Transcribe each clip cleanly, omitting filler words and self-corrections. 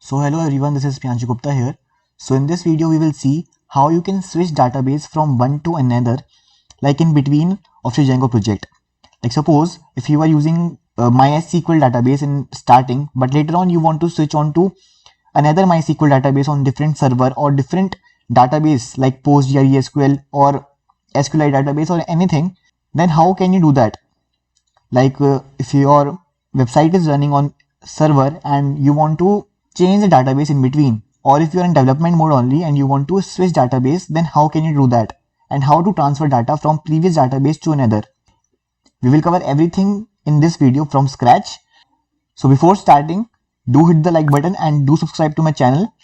So hello everyone, this is Priyanshu Gupta here. So in this video we will see how you can switch database from one to another, like in between of your Django project. Like suppose if you are using MySQL database in starting, but later on you want to switch on to another MySQL database on different server or different database like PostgreSQL or SQLite database or anything, then how can you do that? Like if your website is running on server and you want to change the database in between, or if you're in development mode only and you want to switch database, then how can you do that, and how to transfer data from previous database to another. We will cover everything in this video from scratch. So before starting, do hit the like button and do subscribe to my channel,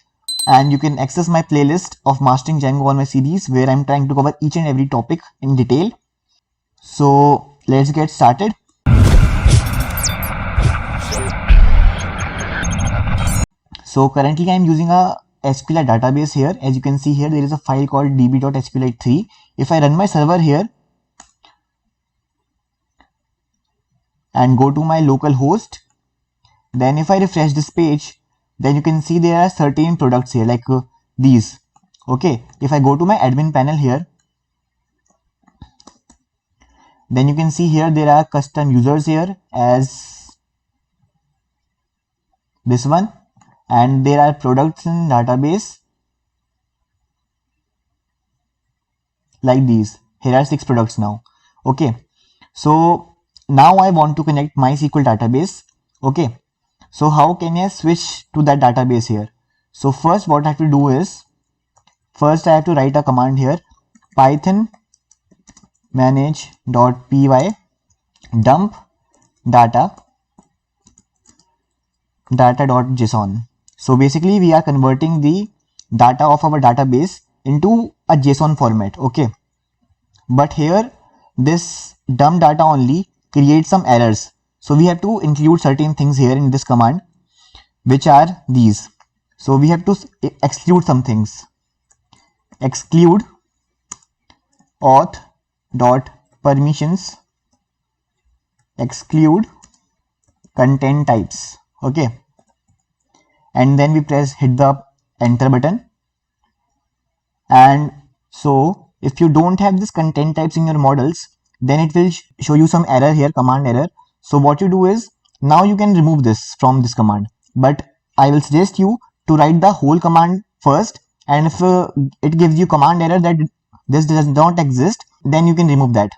and you can access my playlist of mastering Django on my series where I'm trying to cover each and every topic in detail. So let's get started. So currently I'm using a SQLite database here. As you can see here, there is a file called db.sqlite3. If I run my server here and go to my local host, then if I refresh this page, then you can see there are certain products here like these. Okay, if I go to my admin panel here, then you can see here there are custom users here as this one, and there are products in database like these. Here are 6 products now. Okay, so now I want to connect MySQL database. Okay, so how can I switch to that database here? So first what I have to do is, first I have to write a command here, python manage.py dump data.json. So basically we are converting the data of our database into a JSON format. Okay, but here this dump data only creates some errors, so we have to include certain things here in this command, which are these. So we have to exclude some things. Exclude auth dot permissions, exclude content types. Okay, and then we hit the enter button. And so if you don't have this content types in your models, then it will show you some error here, command error. So what you do is, now you can remove this from this command, but I will suggest you to write the whole command first, and if it gives you command error that this does not exist, then you can remove that.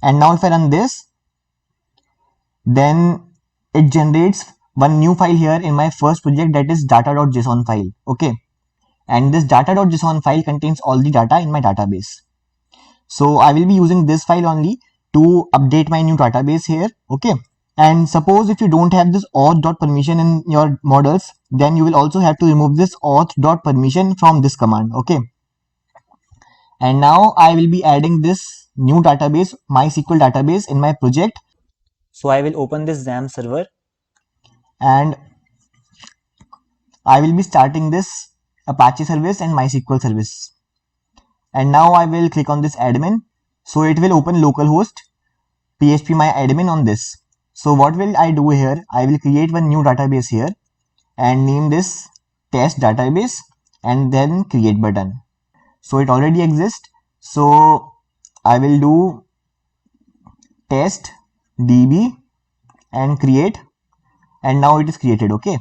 And now if I run this, then it generates one new file here in my first project, that is data.json file. Okay, and this data.json file contains all the data in my database. So I will be using this file only to update my new database here. Okay, and suppose if you don't have this auth.permission in your models, then you will also have to remove this auth.permission from this command. Okay, and now I will be adding this new database, MySQL database, in my project. So I will open this XAMPP server and I will be starting this Apache service and MySQL service. And now I will click on this admin. So it will open localhost PHP my admin on this. So what will I do here? I will create one new database here and name this test database and then create button. So it already exists. So I will do test db and create, and now it is created. Okay,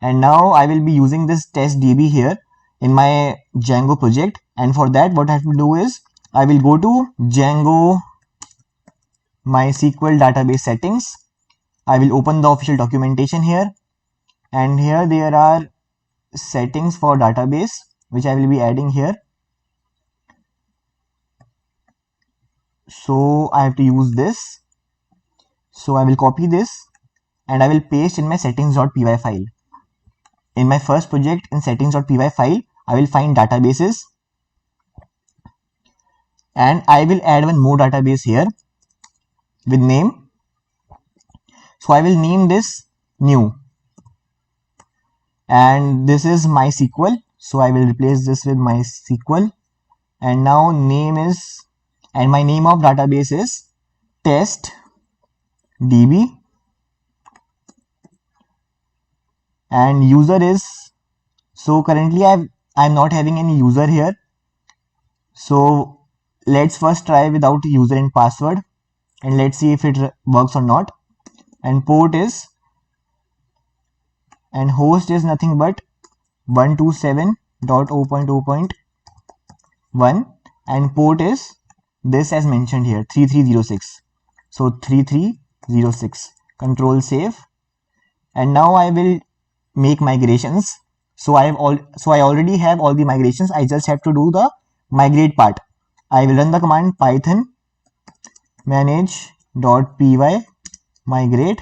and now I will be using this test db here in my Django project, and for that what I have to do is, I will go to Django MySQL database settings. I will open the official documentation here, and here there are settings for database which I will be adding here. So I have to use this. So I will copy this and I will paste in my settings.py file. In my first project, in settings.py file, I will find databases and I will add one more database here with name. So I will name this new, and this is MySQL. So I will replace this with MySQL, and now name is, and my name of database is test db, and user is So currently I'm not having any user here. So let's first try without user and password, and let's see if it works or not. And port is, and host is nothing but 127.0.0.1, and port is this as mentioned here, 3306. So 3306. Control save. And now I will make migrations. So I already have all the migrations. I just have to do the migrate part. I will run the command python manage.py migrate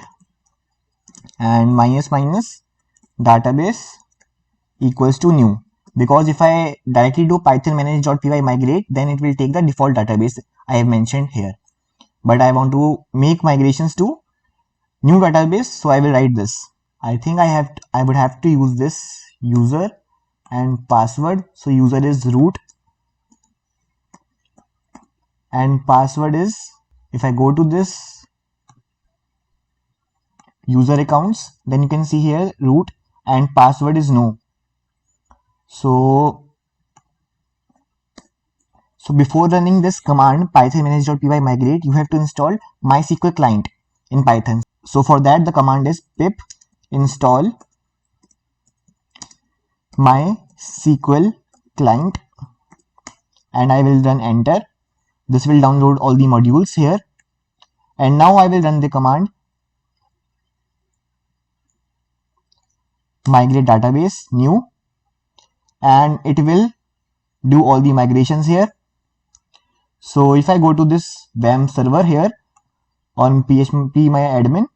and minus database equals to new, because if I directly do python manage.py migrate, then it will take the default database I have mentioned here. But I want to make migrations to new database, so I will write this. I think I would have to use this user and password. So user is root and password is, if I go to this user accounts, then you can see here root and password is no. So before running this command python manage.py migrate, you have to install MySQL client in Python. So for that the command is pip install MySQL client, and I will run enter. This will download all the modules here, and now I will run the command migrate database new, and it will do all the migrations here. So if I go to this WAMP server here on PHP my admin,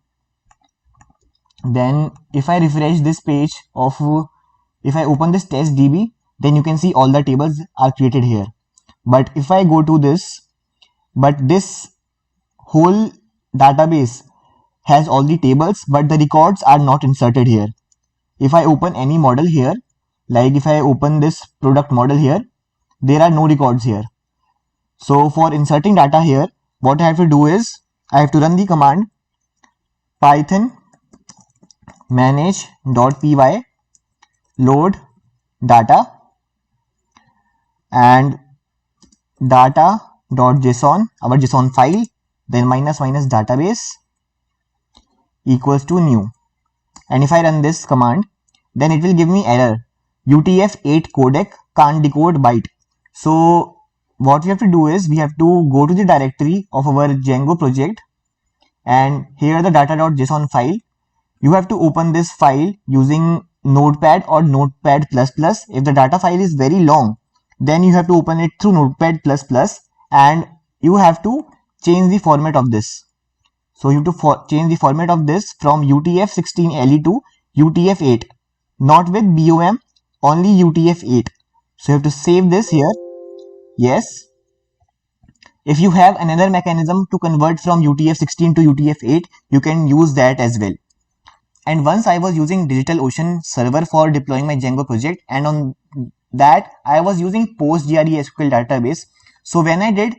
then if I refresh this page of, if I open this test DB, then you can see all the tables are created here. But if I go to this, but this whole database has all the tables, but the records are not inserted here. If I open any model here, like if I open this product model here, there are no records here. So for inserting data here, what I have to do is I have to run the command python manage.py load data and data.json, our JSON file, then minus database equals to new. And if I run this command, then it will give me error, UTF-8 codec can't decode byte. So what we have to do is we have to go to the directory of our Django project, and here the data.json file. You have to open this file using Notepad or Notepad++. If the data file is very long, then you have to open it through Notepad++, and you have to change the format of this. So you have to change the format of this from UTF-16LE to UTF-8, not with BOM, only UTF-8. So you have to save this here. Yes. If you have another mechanism to convert from UTF-16 to UTF-8, you can use that as well. And once I was using DigitalOcean server for deploying my Django project, and on that I was using PostgreSQL database. So when I did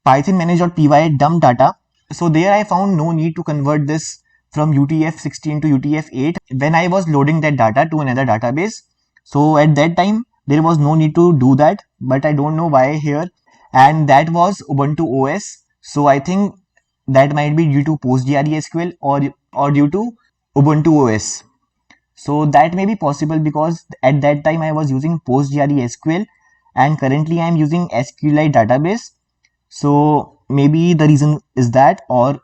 python manage.py dump data, so there I found no need to convert this from UTF-16 to UTF-8 when I was loading that data to another database. So at that time there was no need to do that, but I don't know why here, and that was Ubuntu OS. So I think that might be due to PostgreSQL or due to Ubuntu OS. So that may be possible because at that time I was using PostgreSQL and currently I am using SQLite database. So maybe the reason is that, or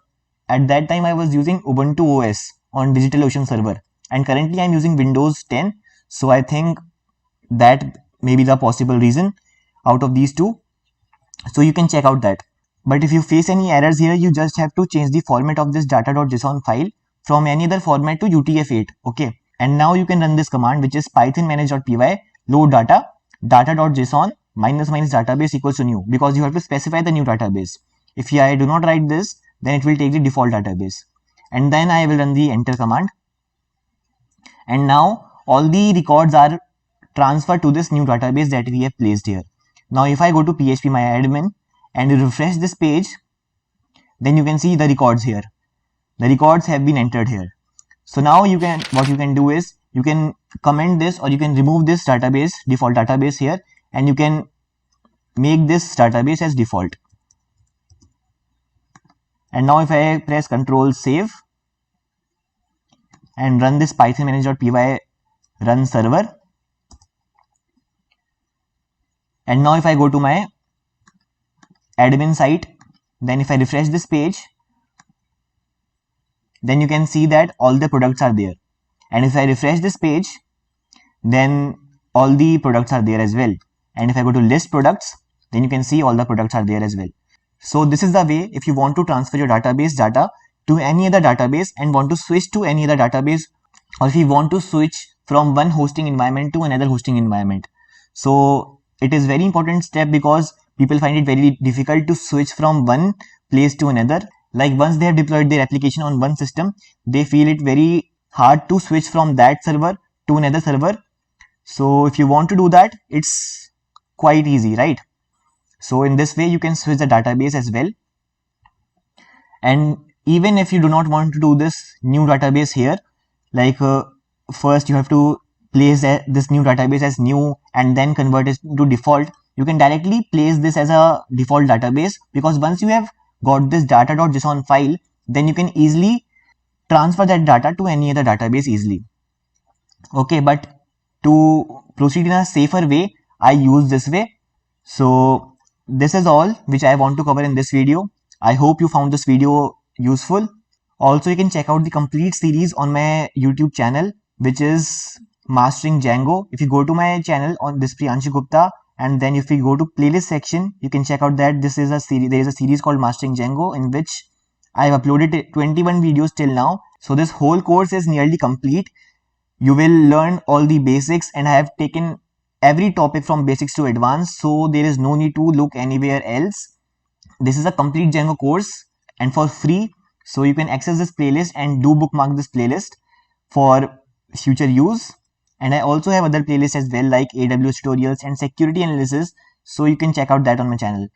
at that time I was using Ubuntu OS on DigitalOcean server and currently I am using Windows 10. So I think that may be the possible reason out of these two. So you can check out that. But if you face any errors here, you just have to change the format of this data.json file from any other format to UTF-8. Okay. And now you can run this command, which is python manage.py load data.json minus database equals to new, because you have to specify the new database. If I do not write this, then it will take the default database. And then I will run the enter command. And now all the records are transferred to this new database that we have placed here. Now if I go to phpMyAdmin and refresh this page, then you can see the records here. The records have been entered here. So now what you can do is you can comment this or you can remove this database, default database here, and you can make this database as default. And now if I press Control Save and run this python manage.py run server, and now if I go to my admin site, then if I refresh this page, then you can see that all the products are there. And if I refresh this page, then all the products are there as well. And if I go to list products, then you can see all the products are there as well. So this is the way if you want to transfer your database data to any other database and want to switch to any other database, or if you want to switch from one hosting environment to another hosting environment. So it is very important step because people find it very difficult to switch from one place to another. Like once they have deployed their application on one system, they feel it very hard to switch from that server to another server. So if you want to do that, it's quite easy, right? So in this way, you can switch the database as well. And even if you do not want to do this new database here, like first you have to place this new database as new and then convert it to default, you can directly place this as a default database, because once you have got this data.json file, then you can easily transfer that data to any other database easily. Okay, but to proceed in a safer way, I use this way. So this is all which I want to cover in this video. I hope you found this video useful. Also, you can check out the complete series on my YouTube channel, which is Mastering Django. If you go to my channel on this Priyanshu Gupta, and then if you go to playlist section, you can check out that this is a series. There is a series called Mastering Django in which I have uploaded 21 videos till now. So this whole course is nearly complete. You will learn all the basics, and I have taken every topic from basics to advanced, so there is no need to look anywhere else. This is a complete Django course and for free, so you can access this playlist and do bookmark this playlist for future use. And I also have other playlists as well, like AWS tutorials and security analysis, so you can check out that on my channel.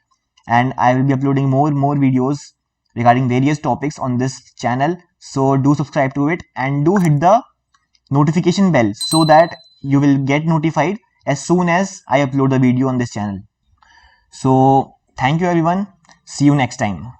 And I will be uploading more videos regarding various topics on this channel, so do subscribe to it and do hit the notification bell so that you will get notified as soon as I upload a video on this channel. So thank you everyone. See you next time.